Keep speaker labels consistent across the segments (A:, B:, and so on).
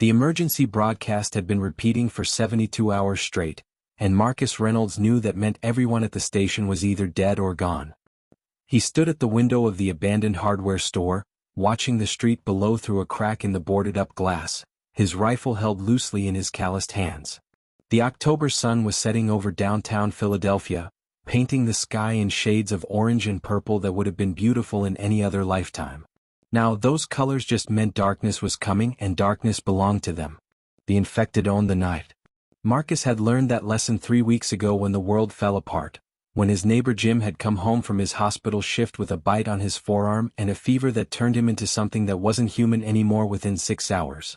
A: The emergency broadcast had been repeating for 72 hours straight, and Marcus Reynolds knew that meant everyone at the station was either dead or gone. He stood at the window of the abandoned hardware store, watching the street below through a crack in the boarded-up glass, his rifle held loosely in his calloused hands. The October sun was setting over downtown Philadelphia, painting the sky in shades of orange and purple that would have been beautiful in any other lifetime. Now those colors just meant darkness was coming and darkness belonged to them. The infected owned the night. Marcus had learned that lesson 3 weeks ago when the world fell apart, when his neighbor Jim had come home from his hospital shift with a bite on his forearm and a fever that turned him into something that wasn't human anymore within 6 hours.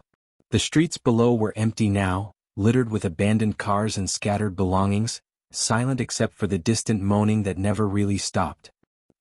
A: The streets below were empty now, littered with abandoned cars and scattered belongings, silent except for the distant moaning that never really stopped.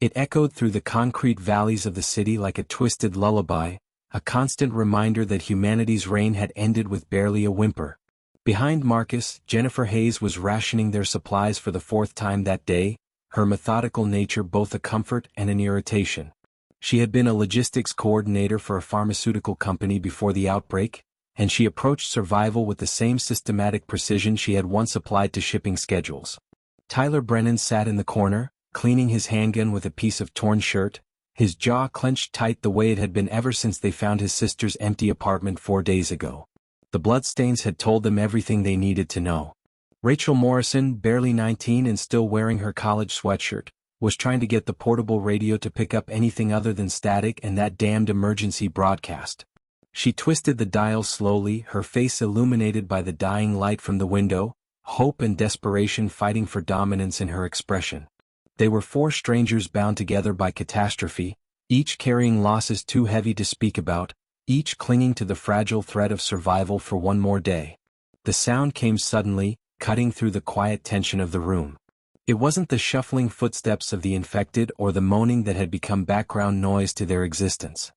A: It echoed through the concrete valleys of the city like a twisted lullaby, a constant reminder that humanity's reign had ended with barely a whimper. Behind Marcus, Jennifer Hayes was rationing their supplies for the 4th time that day, her methodical nature both a comfort and an irritation. She had been a logistics coordinator for a pharmaceutical company before the outbreak, and she approached survival with the same systematic precision she had once applied to shipping schedules. Tyler Brennan sat in the corner, cleaning his handgun with a piece of torn shirt, his jaw clenched tight the way it had been ever since they found his sister's empty apartment 4 days ago. The bloodstains had told them everything they needed to know. Rachel Morrison, barely 19 and still wearing her college sweatshirt, was trying to get the portable radio to pick up anything other than static and that damned emergency broadcast. She twisted the dial slowly, her face illuminated by the dying light from the window, hope and desperation fighting for dominance in her expression. They were 4 strangers bound together by catastrophe, each carrying losses too heavy to speak about, each clinging to the fragile thread of survival for one more day. The sound came suddenly, cutting through the quiet tension of the room. It wasn't the shuffling footsteps of the infected or the moaning that had become background noise to their existence.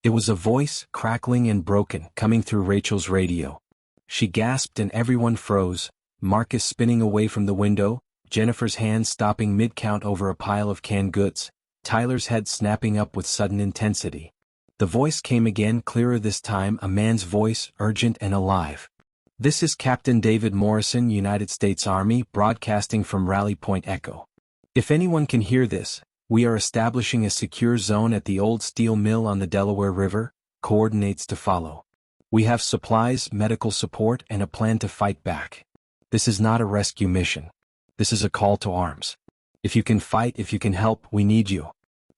A: It was a voice, crackling and broken, coming through Rachel's radio. She gasped and everyone froze, Marcus spinning away from the window, Jennifer's hands stopping mid-count over a pile of canned goods, Tyler's head snapping up with sudden intensity. The voice came again, clearer this time, a man's voice, urgent and alive. "This is Captain David Morrison, United States Army, broadcasting from Rally Point Echo. If anyone can hear this, we are establishing a secure zone at the old steel mill on the Delaware River, coordinates to follow. We have supplies, medical support, and a plan to fight back. This is not a rescue mission. This is a call to arms. If you can fight, if you can help, we need you.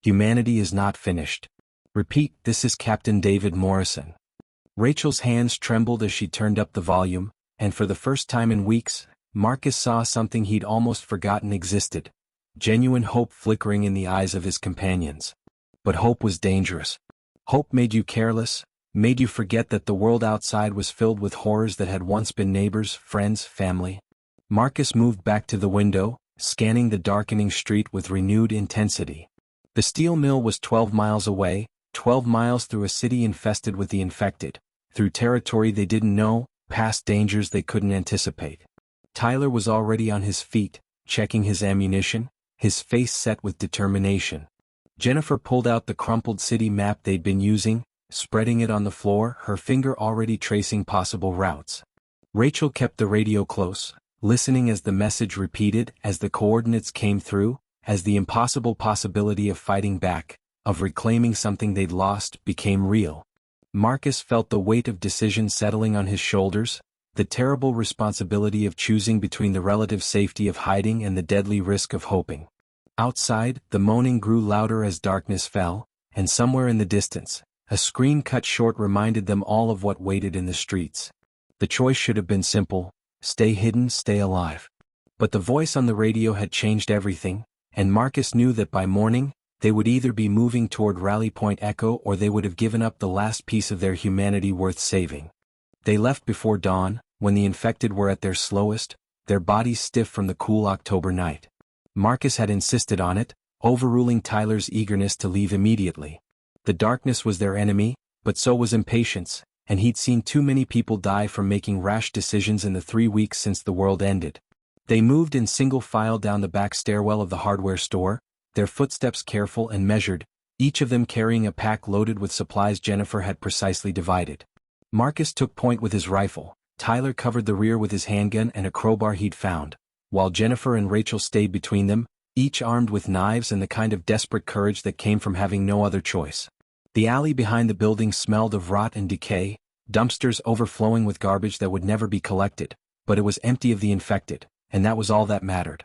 A: Humanity is not finished. Repeat, this is Captain David Morrison." Rachel's hands trembled as she turned up the volume, and for the first time in weeks, Marcus saw something he'd almost forgotten existed. Genuine hope flickering in the eyes of his companions. But hope was dangerous. Hope made you careless, made you forget that the world outside was filled with horrors that had once been neighbors, friends, family. Marcus moved back to the window, scanning the darkening street with renewed intensity. The steel mill was 12 miles away, 12 miles through a city infested with the infected, through territory they didn't know, past dangers they couldn't anticipate. Tyler was already on his feet, checking his ammunition, his face set with determination. Jennifer pulled out the crumpled city map they'd been using, spreading it on the floor, her finger already tracing possible routes. Rachel kept the radio close, listening as the message repeated, as the coordinates came through, as the impossible possibility of fighting back, of reclaiming something they'd lost, became real. Marcus felt the weight of decision settling on his shoulders, the terrible responsibility of choosing between the relative safety of hiding and the deadly risk of hoping. Outside, the moaning grew louder as darkness fell, and somewhere in the distance, a scream cut short reminded them all of what waited in the streets. The choice should have been simple: stay hidden, stay alive. But the voice on the radio had changed everything, and Marcus knew that by morning, they would either be moving toward Rally Point Echo or they would have given up the last piece of their humanity worth saving. They left before dawn, when the infected were at their slowest, their bodies stiff from the cool October night. Marcus had insisted on it, overruling Tyler's eagerness to leave immediately. The darkness was their enemy, but so was impatience, and he'd seen too many people die from making rash decisions in the 3 weeks since the world ended. They moved in single file down the back stairwell of the hardware store, their footsteps careful and measured, each of them carrying a pack loaded with supplies Jennifer had precisely divided. Marcus took point with his rifle, Tyler covered the rear with his handgun and a crowbar he'd found, while Jennifer and Rachel stayed between them, each armed with knives and the kind of desperate courage that came from having no other choice. The alley behind the building smelled of rot and decay, dumpsters overflowing with garbage that would never be collected, but it was empty of the infected, and that was all that mattered.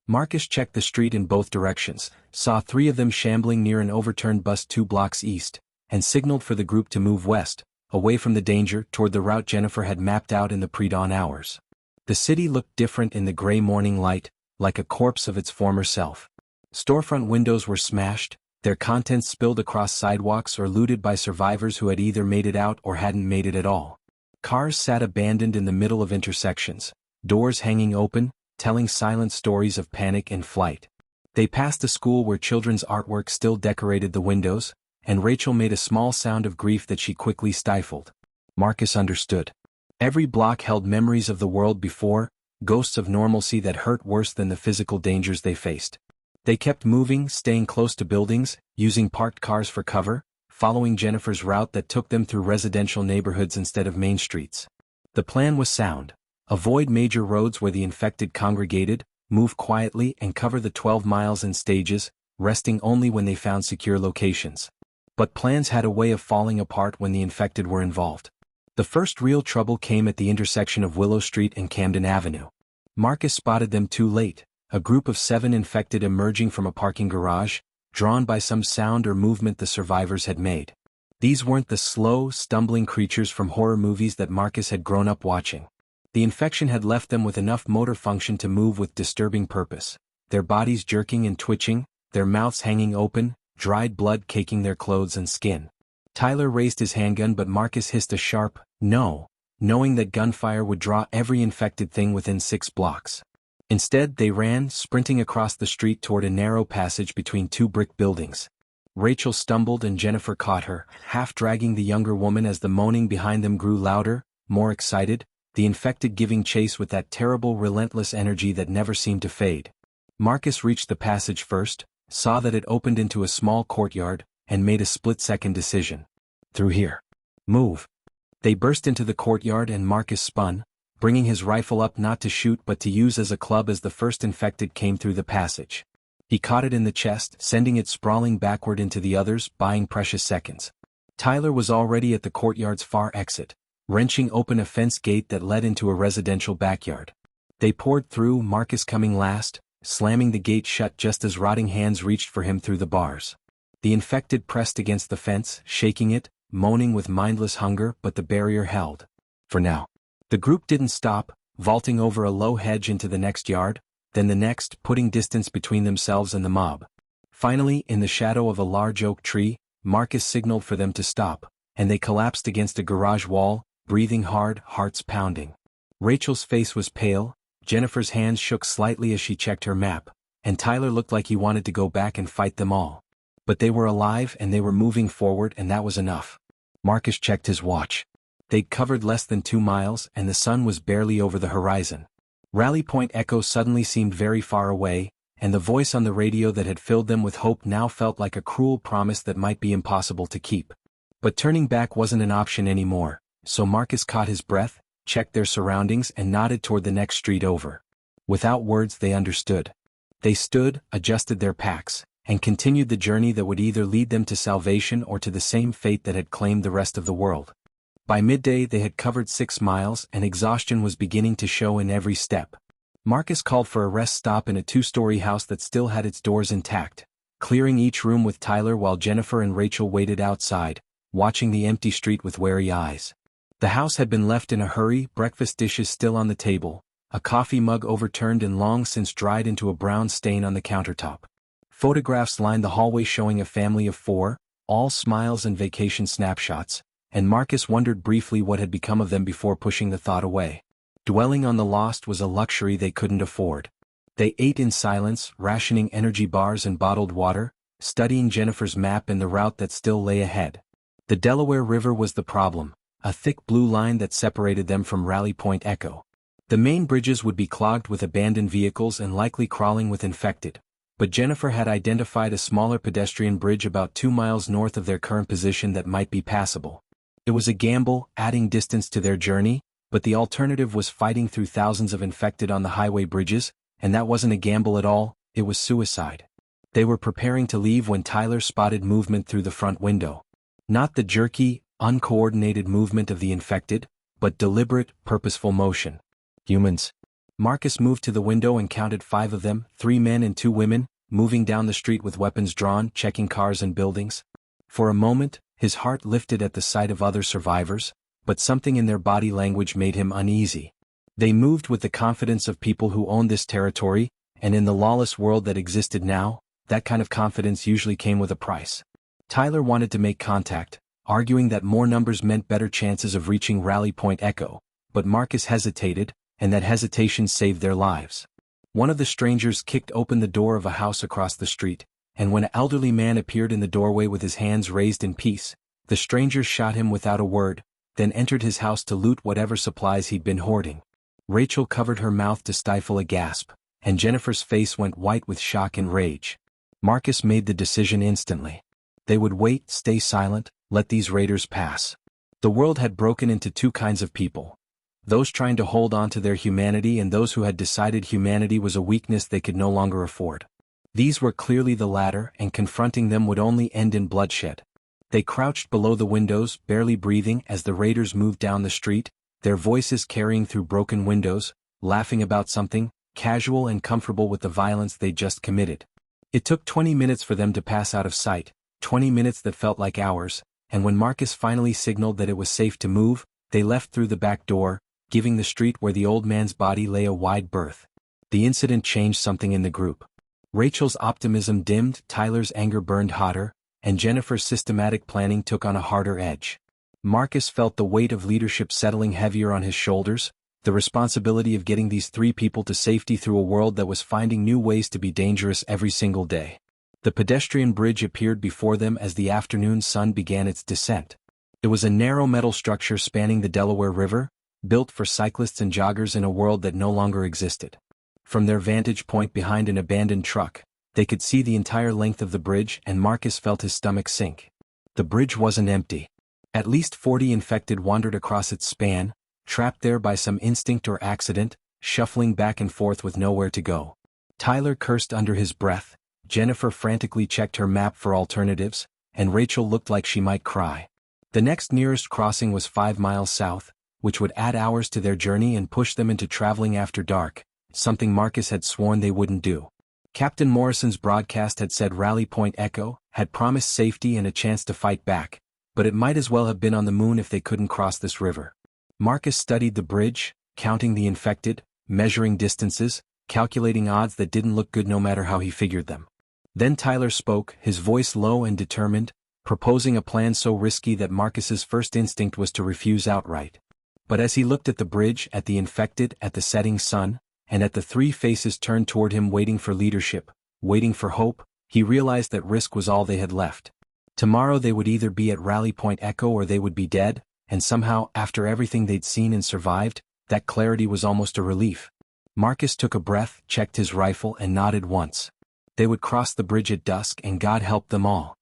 A: Marcus checked the street in both directions, saw 3 of them shambling near an overturned bus 2 blocks east, and signaled for the group to move west, away from the danger, toward the route Jennifer had mapped out in the pre-dawn hours. The city looked different in the gray morning light, like a corpse of its former self. Storefront windows were smashed, their contents spilled across sidewalks or looted by survivors who had either made it out or hadn't made it at all. Cars sat abandoned in the middle of intersections, doors hanging open, telling silent stories of panic and flight. They passed a school where children's artwork still decorated the windows, and Rachel made a small sound of grief that she quickly stifled. Marcus understood. Every block held memories of the world before, ghosts of normalcy that hurt worse than the physical dangers they faced. They kept moving, staying close to buildings, using parked cars for cover, following Jennifer's route that took them through residential neighborhoods instead of main streets. The plan was sound. Avoid major roads where the infected congregated, move quietly and cover the 12 miles in stages, resting only when they found secure locations. But plans had a way of falling apart when the infected were involved. The first real trouble came at the intersection of Willow Street and Camden Avenue. Marcus spotted them too late, a group of 7 infected emerging from a parking garage, drawn by some sound or movement the survivors had made. These weren't the slow, stumbling creatures from horror movies that Marcus had grown up watching. The infection had left them with enough motor function to move with disturbing purpose, their bodies jerking and twitching, their mouths hanging open, dried blood caking their clothes and skin. Tyler raised his handgun, but Marcus hissed a sharp, "No," knowing that gunfire would draw every infected thing within 6 blocks. Instead, they ran, sprinting across the street toward a narrow passage between 2 brick buildings. Rachel stumbled and Jennifer caught her, half dragging the younger woman as the moaning behind them grew louder, more excited, the infected giving chase with that terrible relentless energy that never seemed to fade. Marcus reached the passage first, saw that it opened into a small courtyard, and made a split-second decision. Through here. Move. They burst into the courtyard and Marcus spun, bringing his rifle up not to shoot but to use as a club as the first infected came through the passage. He caught it in the chest, sending it sprawling backward into the others, buying precious seconds. Tyler was already at the courtyard's far exit, wrenching open a fence gate that led into a residential backyard. They poured through, Marcus coming last, slamming the gate shut just as rotting hands reached for him through the bars. The infected pressed against the fence, shaking it, moaning with mindless hunger, but the barrier held. For now. The group didn't stop, vaulting over a low hedge into the next yard, then the next, putting distance between themselves and the mob. Finally, in the shadow of a large oak tree, Marcus signaled for them to stop, and they collapsed against a garage wall, breathing hard, hearts pounding. Rachel's face was pale, Jennifer's hands shook slightly as she checked her map, and Tyler looked like he wanted to go back and fight them all. But they were alive and they were moving forward, and that was enough. Marcus checked his watch. They'd covered less than 2 miles and the sun was barely over the horizon. Rally Point Echo suddenly seemed very far away, and the voice on the radio that had filled them with hope now felt like a cruel promise that might be impossible to keep. But turning back wasn't an option anymore, so Marcus caught his breath, checked their surroundings and nodded toward the next street over. Without words they understood. They stood, adjusted their packs, and continued the journey that would either lead them to salvation or to the same fate that had claimed the rest of the world. By midday they had covered 6 miles and exhaustion was beginning to show in every step. Marcus called for a rest stop in a 2-story house that still had its doors intact, clearing each room with Tyler while Jennifer and Rachel waited outside, watching the empty street with wary eyes. The house had been left in a hurry, breakfast dishes still on the table, a coffee mug overturned and long since dried into a brown stain on the countertop. Photographs lined the hallway showing a family of 4, all smiles and vacation snapshots, and Marcus wondered briefly what had become of them before pushing the thought away. Dwelling on the lost was a luxury they couldn't afford. They ate in silence, rationing energy bars and bottled water, studying Jennifer's map and the route that still lay ahead. The Delaware River was the problem, a thick blue line that separated them from Rally Point Echo. The main bridges would be clogged with abandoned vehicles and likely crawling with infected, but Jennifer had identified a smaller pedestrian bridge about 2 miles north of their current position that might be passable. It was a gamble, adding distance to their journey, but the alternative was fighting through thousands of infected on the highway bridges, and that wasn't a gamble at all, it was suicide. They were preparing to leave when Tyler spotted movement through the front window. Not the jerky, uncoordinated movement of the infected, but deliberate, purposeful motion. Humans. Marcus moved to the window and counted 5 of them, 3 men and 2 women, moving down the street with weapons drawn, checking cars and buildings. For a moment, his heart lifted at the sight of other survivors, but something in their body language made him uneasy. They moved with the confidence of people who owned this territory, and in the lawless world that existed now, that kind of confidence usually came with a price. Tyler wanted to make contact, arguing that more numbers meant better chances of reaching Rally Point Echo, but Marcus hesitated, and that hesitation saved their lives. One of the strangers kicked open the door of a house across the street, and when an elderly man appeared in the doorway with his hands raised in peace, the stranger shot him without a word, then entered his house to loot whatever supplies he'd been hoarding. Rachel covered her mouth to stifle a gasp, and Jennifer's face went white with shock and rage. Marcus made the decision instantly. They would wait, stay silent, let these raiders pass. The world had broken into 2 kinds of people. Those trying to hold on to their humanity and those who had decided humanity was a weakness they could no longer afford. These were clearly the latter, and confronting them would only end in bloodshed. They crouched below the windows, barely breathing as the raiders moved down the street, their voices carrying through broken windows, laughing about something, casual and comfortable with the violence they'd just committed. It took 20 minutes for them to pass out of sight, 20 minutes that felt like hours, and when Marcus finally signaled that it was safe to move, they left through the back door, giving the street where the old man's body lay a wide berth. The incident changed something in the group. Rachel's optimism dimmed, Tyler's anger burned hotter, and Jennifer's systematic planning took on a harder edge. Marcus felt the weight of leadership settling heavier on his shoulders, the responsibility of getting these 3 people to safety through a world that was finding new ways to be dangerous every single day. The pedestrian bridge appeared before them as the afternoon sun began its descent. It was a narrow metal structure spanning the Delaware River, built for cyclists and joggers in a world that no longer existed. From their vantage point behind an abandoned truck, they could see the entire length of the bridge, and Marcus felt his stomach sink. The bridge wasn't empty. At least 40 infected wandered across its span, trapped there by some instinct or accident, shuffling back and forth with nowhere to go. Tyler cursed under his breath, Jennifer frantically checked her map for alternatives, and Rachel looked like she might cry. The next nearest crossing was 5 miles south, which would add hours to their journey and push them into traveling after dark, something Marcus had sworn they wouldn't do. Captain Morrison's broadcast had said Rally Point Echo had promised safety and a chance to fight back, but it might as well have been on the moon if they couldn't cross this river. Marcus studied the bridge, counting the infected, measuring distances, calculating odds that didn't look good no matter how he figured them. Then Tyler spoke, his voice low and determined, proposing a plan so risky that Marcus's first instinct was to refuse outright. But as he looked at the bridge, at the infected, at the setting sun, and at the 3 faces turned toward him waiting for leadership, waiting for hope, he realized that risk was all they had left. Tomorrow they would either be at Rally Point Echo or they would be dead, and somehow, after everything they'd seen and survived, that clarity was almost a relief. Marcus took a breath, checked his rifle and nodded once. They would cross the bridge at dusk and God help them all.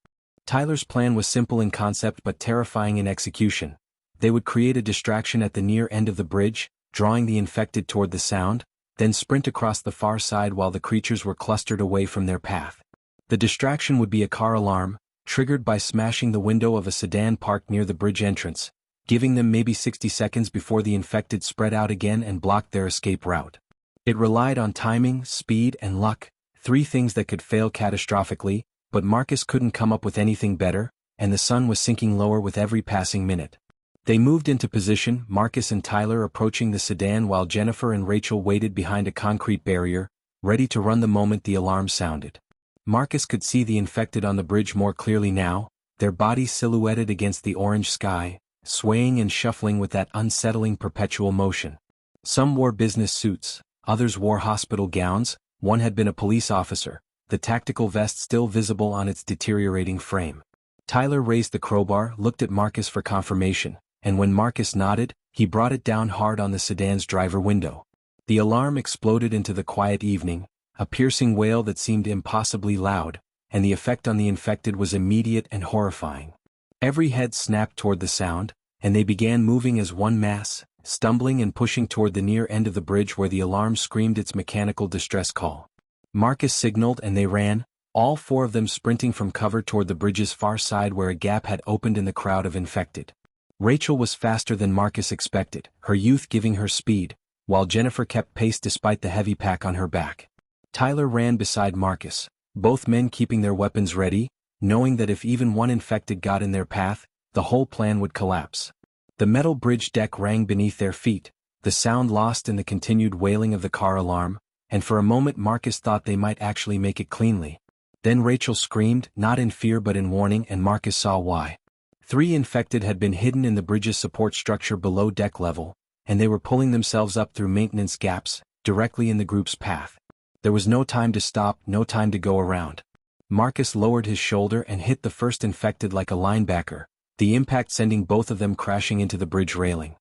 A: Tyler's plan was simple in concept but terrifying in execution. They would create a distraction at the near end of the bridge, drawing the infected toward the sound, then sprint across the far side while the creatures were clustered away from their path. The distraction would be a car alarm, triggered by smashing the window of a sedan parked near the bridge entrance, giving them maybe 60 seconds before the infected spread out again and blocked their escape route. It relied on timing, speed, and luck, 3 things that could fail catastrophically, but Marcus couldn't come up with anything better, and the sun was sinking lower with every passing minute. They moved into position, Marcus and Tyler approaching the sedan while Jennifer and Rachel waited behind a concrete barrier, ready to run the moment the alarm sounded. Marcus could see the infected on the bridge more clearly now, their bodies silhouetted against the orange sky, swaying and shuffling with that unsettling perpetual motion. Some wore business suits, others wore hospital gowns, one had been a police officer, the tactical vest still visible on its deteriorating frame. Tyler raised the crowbar, looked at Marcus for confirmation, and when Marcus nodded, he brought it down hard on the sedan's driver window. The alarm exploded into the quiet evening, a piercing wail that seemed impossibly loud, and the effect on the infected was immediate and horrifying. Every head snapped toward the sound, and they began moving as one mass, stumbling and pushing toward the near end of the bridge where the alarm screamed its mechanical distress call. Marcus signaled and they ran, all four of them sprinting from cover toward the bridge's far side where a gap had opened in the crowd of infected. Rachel was faster than Marcus expected, her youth giving her speed, while Jennifer kept pace despite the heavy pack on her back. Tyler ran beside Marcus, both men keeping their weapons ready, knowing that if even one infected got in their path, the whole plan would collapse. The metal bridge deck rang beneath their feet, the sound lost in the continued wailing of the car alarm, and for a moment Marcus thought they might actually make it cleanly. Then Rachel screamed, not in fear but in warning, and Marcus saw why. 3 infected had been hidden in the bridge's support structure below deck level, and they were pulling themselves up through maintenance gaps, directly in the group's path. There was no time to stop, no time to go around. Marcus lowered his shoulder and hit the first infected like a linebacker, the impact sending both of them crashing into the bridge railing.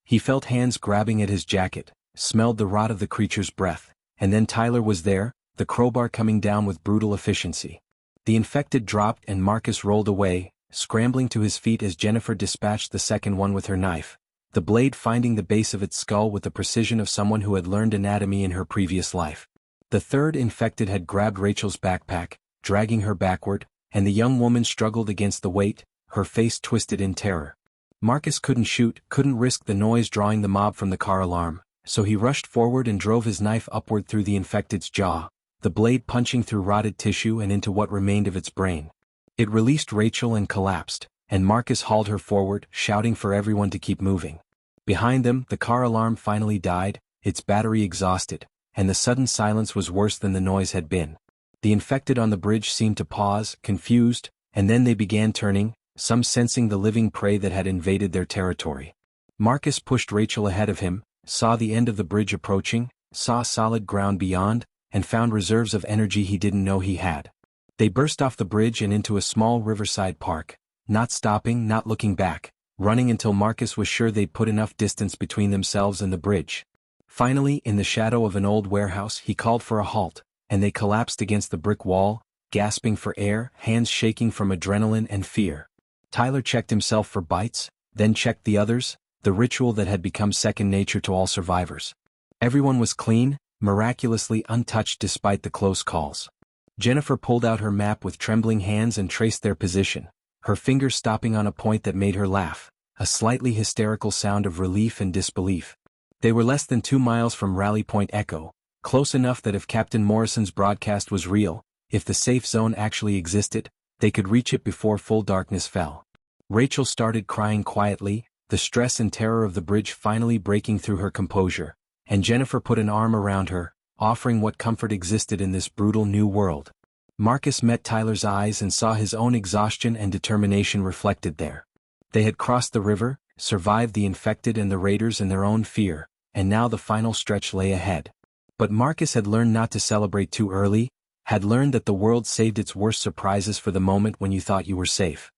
A: He felt hands grabbing at his jacket, smelled the rot of the creature's breath, and then Tyler was there, the crowbar coming down with brutal efficiency. The infected dropped and Marcus rolled away, scrambling to his feet as Jennifer dispatched the second one with her knife, the blade finding the base of its skull with the precision of someone who had learned anatomy in her previous life. The third infected had grabbed Rachel's backpack, dragging her backward, and the young woman struggled against the weight, her face twisted in terror. Marcus couldn't shoot, couldn't risk the noise drawing the mob from the car alarm, so he rushed forward and drove his knife upward through the infected's jaw, the blade punching through rotted tissue and into what remained of its brain. It released Rachel and collapsed, and Marcus hauled her forward, shouting for everyone to keep moving. Behind them, the car alarm finally died, its battery exhausted, and the sudden silence was worse than the noise had been. The infected on the bridge seemed to pause, confused, and then they began turning, some sensing the living prey that had invaded their territory. Marcus pushed Rachel ahead of him, saw the end of the bridge approaching, saw solid ground beyond, and found reserves of energy he didn't know he had. They burst off the bridge and into a small riverside park, not stopping, not looking back, running until Marcus was sure they'd put enough distance between themselves and the bridge. Finally, in the shadow of an old warehouse, he called for a halt, and they collapsed against the brick wall, gasping for air, hands shaking from adrenaline and fear. Tyler checked himself for bites, then checked the others, the ritual that had become second nature to all survivors. Everyone was clean, miraculously untouched despite the close calls. Jennifer pulled out her map with trembling hands and traced their position, her fingers stopping on a point that made her laugh, a slightly hysterical sound of relief and disbelief. They were less than 2 miles from Rally Point Echo, close enough that if Captain Morrison's broadcast was real, if the safe zone actually existed, they could reach it before full darkness fell. Rachel started crying quietly, the stress and terror of the bridge finally breaking through her composure, and Jennifer put an arm around her, offering what comfort existed in this brutal new world. Marcus met Tyler's eyes and saw his own exhaustion and determination reflected there. They had crossed the river, survived the infected and the raiders in their own fear, and now the final stretch lay ahead. But Marcus had learned not to celebrate too early, had learned that the world saved its worst surprises for the moment when you thought you were safe.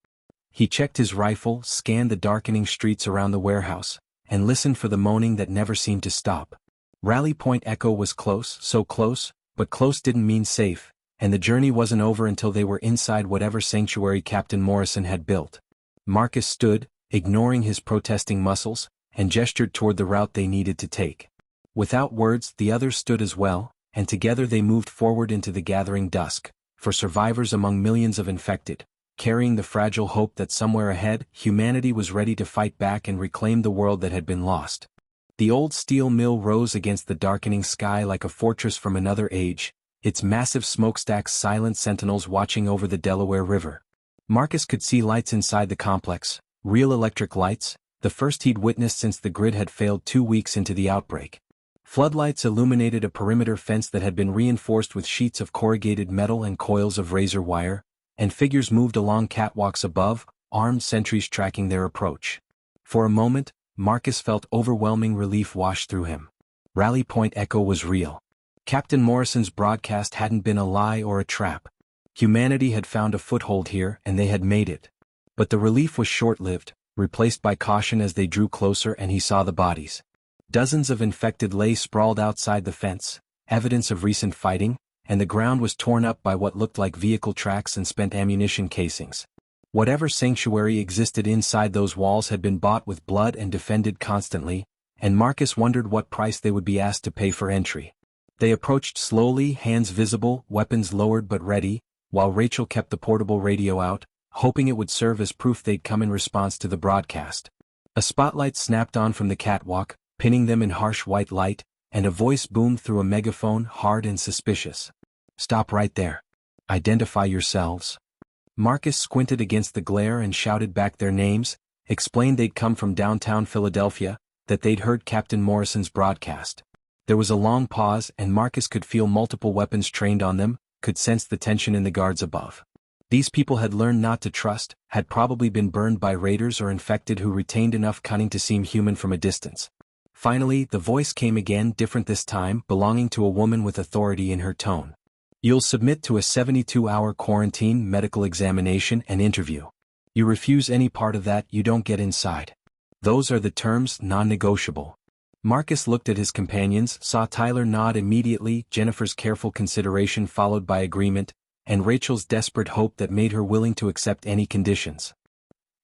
A: He checked his rifle, scanned the darkening streets around the warehouse, and listened for the moaning that never seemed to stop. Rally Point Echo was close, so close, but close didn't mean safe, and the journey wasn't over until they were inside whatever sanctuary Captain Morrison had built. Marcus stood, ignoring his protesting muscles, and gestured toward the route they needed to take. Without words, the others stood as well, and together they moved forward into the gathering dusk, for survivors among millions of infected, carrying the fragile hope that somewhere ahead, humanity was ready to fight back and reclaim the world that had been lost. The old steel mill rose against the darkening sky like a fortress from another age, its massive smokestacks silent sentinels watching over the Delaware River. Marcus could see lights inside the complex, real electric lights, the first he'd witnessed since the grid had failed 2 weeks into the outbreak. Floodlights illuminated a perimeter fence that had been reinforced with sheets of corrugated metal and coils of razor wire, and figures moved along catwalks above, armed sentries tracking their approach. For a moment, Marcus felt overwhelming relief wash through him. Rally Point Echo was real. Captain Morrison's broadcast hadn't been a lie or a trap. Humanity had found a foothold here and they had made it. But the relief was short-lived, replaced by caution as they drew closer and he saw the bodies. Dozens of infected lay sprawled outside the fence, evidence of recent fighting, and the ground was torn up by what looked like vehicle tracks and spent ammunition casings. Whatever sanctuary existed inside those walls had been bought with blood and defended constantly, and Marcus wondered what price they would be asked to pay for entry. They approached slowly, hands visible, weapons lowered but ready, while Rachel kept the portable radio out, hoping it would serve as proof they'd come in response to the broadcast. A spotlight snapped on from the catwalk, pinning them in harsh white light, and a voice boomed through a megaphone, hard and suspicious. "Stop right there. Identify yourselves." Marcus squinted against the glare and shouted back their names, explained they'd come from downtown Philadelphia, that they'd heard Captain Morrison's broadcast. There was a long pause, and Marcus could feel multiple weapons trained on them, could sense the tension in the guards above. These people had learned not to trust, had probably been burned by raiders or infected who retained enough cunning to seem human from a distance. Finally, the voice came again, different this time, belonging to a woman with authority in her tone. "You'll submit to a 72-hour quarantine, medical examination, and interview. You refuse any part of that, you don't get inside. Those are the terms, non-negotiable." Marcus looked at his companions, saw Tyler nod immediately, Jennifer's careful consideration followed by agreement, and Rachel's desperate hope that made her willing to accept any conditions.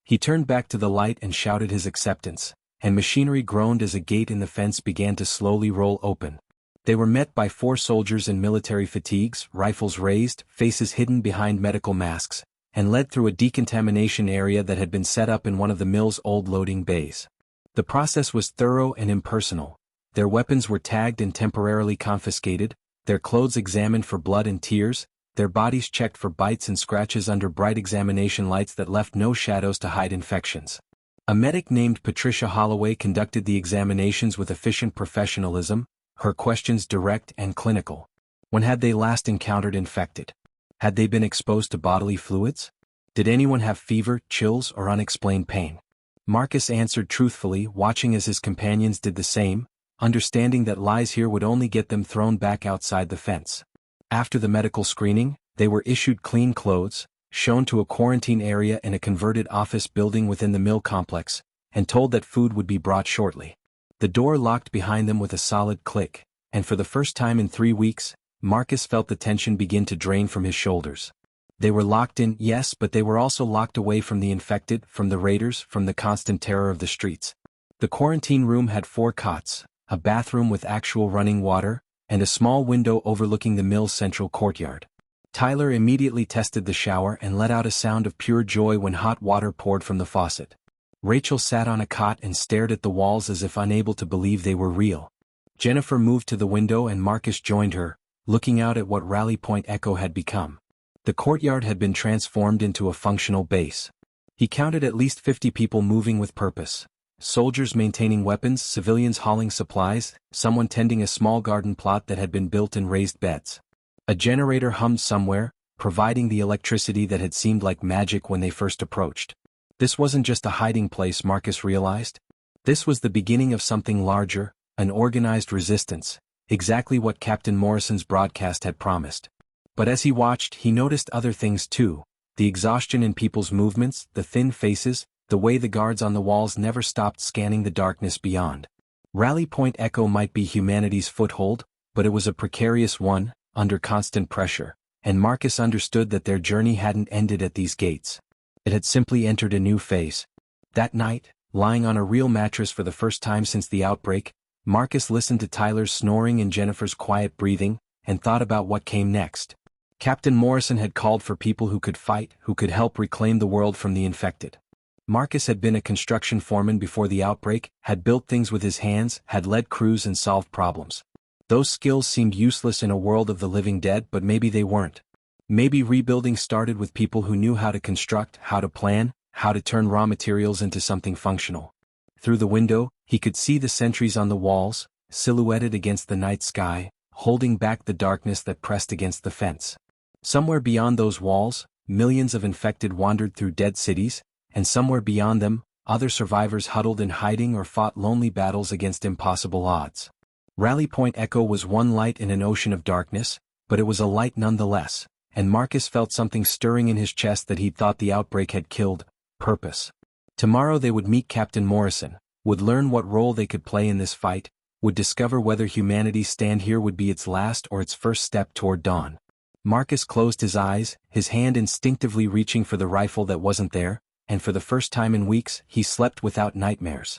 A: He turned back to the light and shouted his acceptance, and machinery groaned as a gate in the fence began to slowly roll open. They were met by 4 soldiers in military fatigues, rifles raised, faces hidden behind medical masks, and led through a decontamination area that had been set up in one of the mill's old loading bays. The process was thorough and impersonal. Their weapons were tagged and temporarily confiscated, their clothes examined for blood and tears, their bodies checked for bites and scratches under bright examination lights that left no shadows to hide infections. A medic named Patricia Holloway conducted the examinations with efficient professionalism, her questions direct and clinical. When had they last encountered infected? Had they been exposed to bodily fluids? Did anyone have fever, chills, or unexplained pain? Marcus answered truthfully, watching as his companions did the same, understanding that lies here would only get them thrown back outside the fence. After the medical screening, they were issued clean clothes, shown to a quarantine area in a converted office building within the mill complex, and told that food would be brought shortly. The door locked behind them with a solid click, and for the first time in 3 weeks, Marcus felt the tension begin to drain from his shoulders. They were locked in, yes, but they were also locked away from the infected, from the raiders, from the constant terror of the streets. The quarantine room had 4 cots, a bathroom with actual running water, and a small window overlooking the mill's central courtyard. Tyler immediately tested the shower and let out a sound of pure joy when hot water poured from the faucet. Rachel sat on a cot and stared at the walls as if unable to believe they were real. Jennifer moved to the window and Marcus joined her, looking out at what Rally Point Echo had become. The courtyard had been transformed into a functional base. He counted at least 50 people moving with purpose. Soldiers maintaining weapons, civilians hauling supplies, someone tending a small garden plot that had been built in raised beds. A generator hummed somewhere, providing the electricity that had seemed like magic when they first approached. This wasn't just a hiding place, Marcus realized. This was the beginning of something larger, an organized resistance, exactly what Captain Morrison's broadcast had promised. But as he watched, he noticed other things too, the exhaustion in people's movements, the thin faces, the way the guards on the walls never stopped scanning the darkness beyond. Rally Point Echo might be humanity's foothold, but it was a precarious one, under constant pressure, and Marcus understood that their journey hadn't ended at these gates. It had simply entered a new phase. That night, lying on a real mattress for the first time since the outbreak, Marcus listened to Tyler's snoring and Jennifer's quiet breathing, and thought about what came next. Captain Morrison had called for people who could fight, who could help reclaim the world from the infected. Marcus had been a construction foreman before the outbreak, had built things with his hands, had led crews and solved problems. Those skills seemed useless in a world of the living dead, but maybe they weren't. Maybe rebuilding started with people who knew how to construct, how to plan, how to turn raw materials into something functional. Through the window, he could see the sentries on the walls, silhouetted against the night sky, holding back the darkness that pressed against the fence. Somewhere beyond those walls, millions of infected wandered through dead cities, and somewhere beyond them, other survivors huddled in hiding or fought lonely battles against impossible odds. Rally Point Echo was one light in an ocean of darkness, but it was a light nonetheless, and Marcus felt something stirring in his chest that he'd thought the outbreak had killed: purpose. Tomorrow they would meet Captain Morrison, would learn what role they could play in this fight, would discover whether humanity's stand here would be its last or its first step toward dawn. Marcus closed his eyes, his hand instinctively reaching for the rifle that wasn't there, and for the first time in weeks, he slept without nightmares.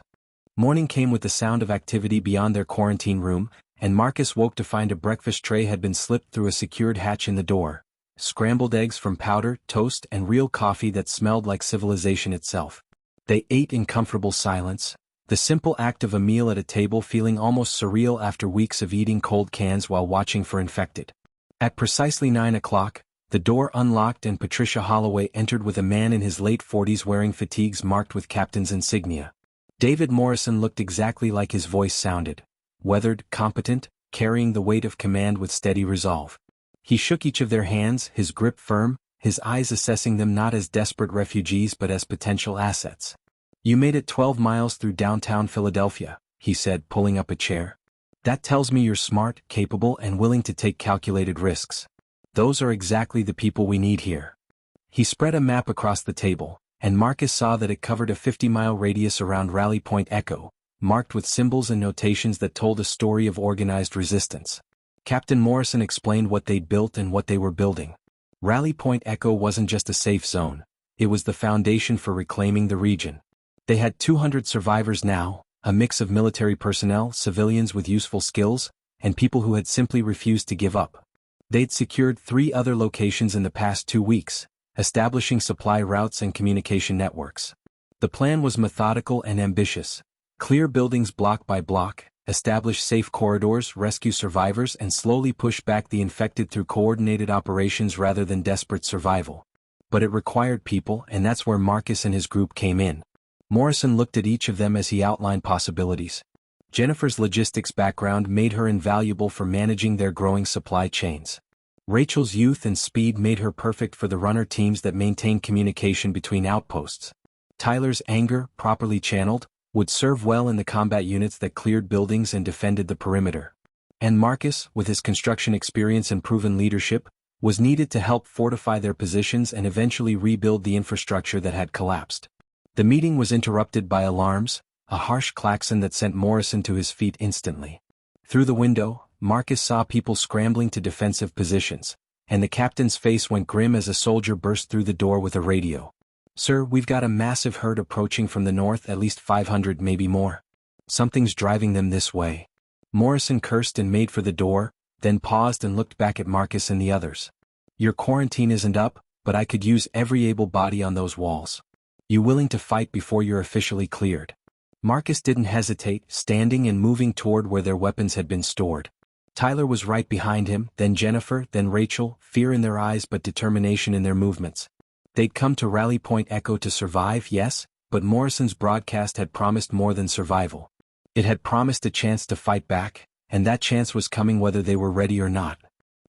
A: Morning came with the sound of activity beyond their quarantine room, and Marcus woke to find a breakfast tray had been slipped through a secured hatch in the door. Scrambled eggs from powder, toast, and real coffee that smelled like civilization itself. They ate in comfortable silence, the simple act of a meal at a table feeling almost surreal after weeks of eating cold cans while watching for infected. At precisely 9 o'clock, the door unlocked and Patricia Holloway entered with a man in his late 40s wearing fatigues marked with captain's insignia. David Morrison looked exactly like his voice sounded. Weathered, competent, carrying the weight of command with steady resolve. He shook each of their hands, his grip firm, his eyes assessing them not as desperate refugees but as potential assets. "You made it 12 miles through downtown Philadelphia," he said, pulling up a chair. "That tells me you're smart, capable, and willing to take calculated risks. Those are exactly the people we need here." He spread a map across the table, and Marcus saw that it covered a 50-mile radius around Rally Point Echo, marked with symbols and notations that told a story of organized resistance. Captain Morrison explained what they'd built and what they were building. Rally Point Echo wasn't just a safe zone, it was the foundation for reclaiming the region. They had 200 survivors now, a mix of military personnel, civilians with useful skills, and people who had simply refused to give up. They'd secured 3 other locations in the past 2 weeks, establishing supply routes and communication networks. The plan was methodical and ambitious. Clear buildings block by block, establish safe corridors, rescue survivors, and slowly push back the infected through coordinated operations rather than desperate survival. But it required people, and that's where Marcus and his group came in. Morrison looked at each of them as he outlined possibilities. Jennifer's logistics background made her invaluable for managing their growing supply chains. Rachel's youth and speed made her perfect for the runner teams that maintained communication between outposts. Tyler's anger, properly channeled, would serve well in the combat units that cleared buildings and defended the perimeter. And Marcus, with his construction experience and proven leadership, was needed to help fortify their positions and eventually rebuild the infrastructure that had collapsed. The meeting was interrupted by alarms, a harsh klaxon that sent Morrison to his feet instantly. Through the window, Marcus saw people scrambling to defensive positions, and the captain's face went grim as a soldier burst through the door with a radio. "Sir, we've got a massive herd approaching from the north, at least 500, maybe more. Something's driving them this way." Morrison cursed and made for the door, then paused and looked back at Marcus and the others. "Your quarantine isn't up, but I could use every able body on those walls. You willing to fight before you're officially cleared?" Marcus didn't hesitate, standing and moving toward where their weapons had been stored. Tyler was right behind him, then Jennifer, then Rachel, fear in their eyes but determination in their movements. They'd come to Rally Point Echo to survive, yes, but Morrison's broadcast had promised more than survival. It had promised a chance to fight back, and that chance was coming whether they were ready or not.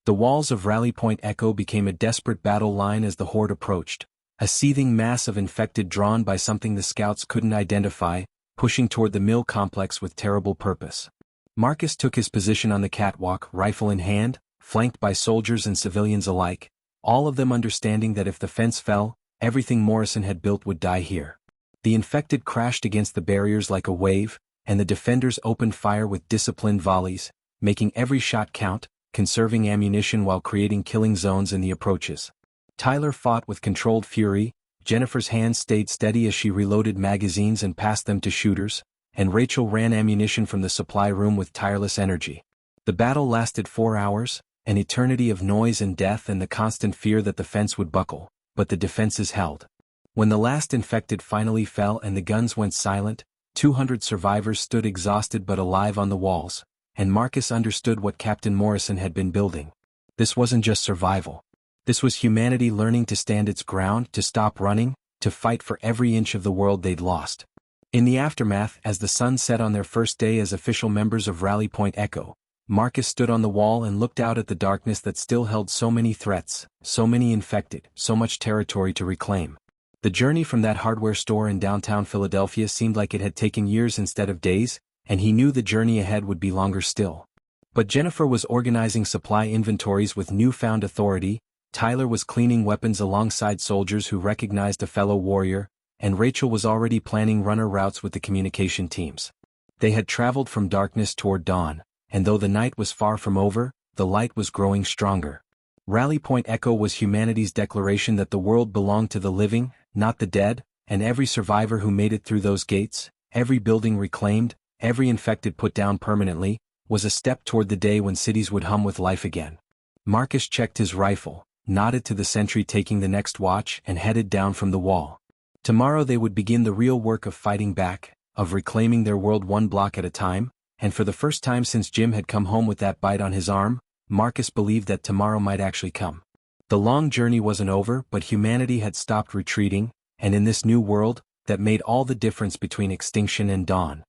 A: The walls of Rally Point Echo became a desperate battle line as the horde approached, a seething mass of infected drawn by something the scouts couldn't identify, pushing toward the mill complex with terrible purpose. Marcus took his position on the catwalk, rifle in hand, flanked by soldiers and civilians alike, all of them understanding that if the fence fell, everything Morrison had built would die here. The infected crashed against the barriers like a wave, and the defenders opened fire with disciplined volleys, making every shot count, conserving ammunition while creating killing zones in the approaches. Tyler fought with controlled fury, Jennifer's hands stayed steady as she reloaded magazines and passed them to shooters, and Rachel ran ammunition from the supply room with tireless energy. The battle lasted 4 hours, an eternity of noise and death and the constant fear that the fence would buckle, but the defenses held. When the last infected finally fell and the guns went silent, 200 survivors stood exhausted but alive on the walls, and Marcus understood what Captain Morrison had been building. This wasn't just survival. This was humanity learning to stand its ground, to stop running, to fight for every inch of the world they'd lost. In the aftermath, as the sun set on their first day as official members of Rally Point Echo, Marcus stood on the wall and looked out at the darkness that still held so many threats, so many infected, so much territory to reclaim. The journey from that hardware store in downtown Philadelphia seemed like it had taken years instead of days, and he knew the journey ahead would be longer still. But Jennifer was organizing supply inventories with newfound authority, Tyler was cleaning weapons alongside soldiers who recognized a fellow warrior, and Rachel was already planning runner routes with the communication teams. They had traveled from darkness toward dawn, and though the night was far from over, the light was growing stronger. Rally Point Echo was humanity's declaration that the world belonged to the living, not the dead, and every survivor who made it through those gates, every building reclaimed, every infected put down permanently, was a step toward the day when cities would hum with life again. Marcus checked his rifle, nodded to the sentry taking the next watch and headed down from the wall. Tomorrow they would begin the real work of fighting back, of reclaiming their world one block at a time, and for the first time since Jim had come home with that bite on his arm, Marcus believed that tomorrow might actually come. The long journey wasn't over, but humanity had stopped retreating, and in this new world, that made all the difference between extinction and dawn.